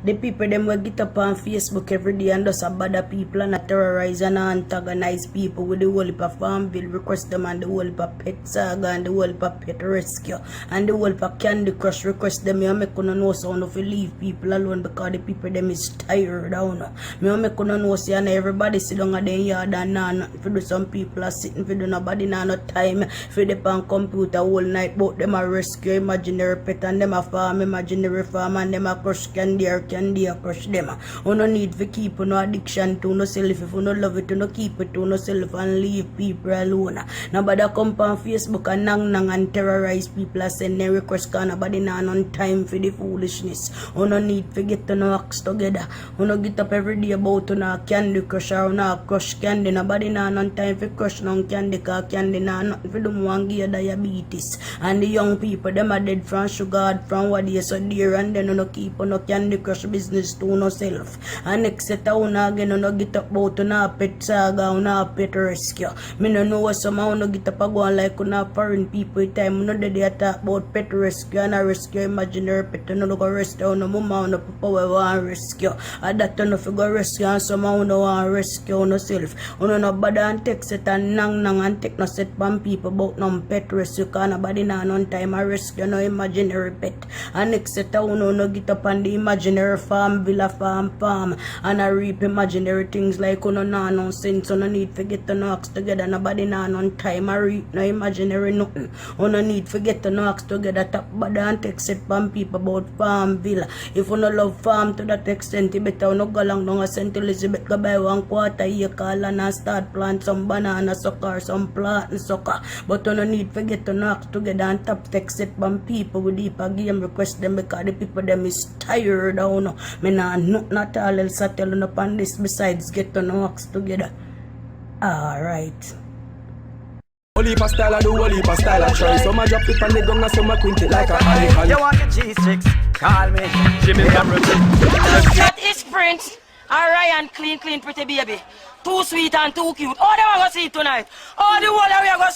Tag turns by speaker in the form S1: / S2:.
S1: The people them will get up on Facebook every day and just a bother people and terrorize and antagonize people with the whole heap of farm bill request them and the whole heap of pet saga and the whole heap of pet rescue and the whole heap of Candy Crush request them. Me make no know so if you leave people alone because the people them is tired down. Me make no know say and everybody sit down at the yard and nothing for do. Some people are sitting for do nobody no time for the pan computer all night but them a rescue imaginary pet and them a farm imaginary farm and them a crush candy or candy a crush them. You no need to keep no addiction to no self. If you no love it, you no keep it to no self and leave people alone. Nobody come on Facebook and nang and terrorize people and send their request cause nobody not on time for the foolishness. You no need to get to no acts together. You no get up every day about to no Candy Crush or no crush candy. Nobody not on time for crush no candy cause candy not nothing for them one give diabetes. And the young people them are dead from sugar from what they so dear and then you no keep on no Candy Crush business to no self. And next set out again you no get up about to no pet saga or no pet rescue. Me no know what somehow no get up go like no foreign people time no they talk about pet rescue and a rescue imaginary pet no go rescue no mama no papa we want rescue. And that no figure rescue and somehow no want rescue no self. You no bother and text it and nang and take no set from people about no pet rescue cause nobody not on time a rescue no imaginary pet. And next set out no get up on the imaginary farm villa farm and I reap imaginary things like no nonsense. No need to get to no act together nobody not on time I reap no imaginary nothing. No need to get to no act together top bother and text it from people about farm villa. If you no love farm to that extent you better no go along down a St. Elizabeth go buy 1/4 acre land and start plant some banana sucker some plant and sucker. But you no need to get to no act together and top text it from people with deep game request them because the people them is tired down. Me not all else I tell you upon this besides get to no act together. Alright.
S2: Wally pa style I do Wally pa style I try. Some I drop it on the gong and some I quint it like a icon.
S3: You want your cheese chicks? Call me Jimmy Cameron.
S4: That is Prince and Ryan clean pretty baby. Too sweet and too cute. All they want to see tonight. All the world we are going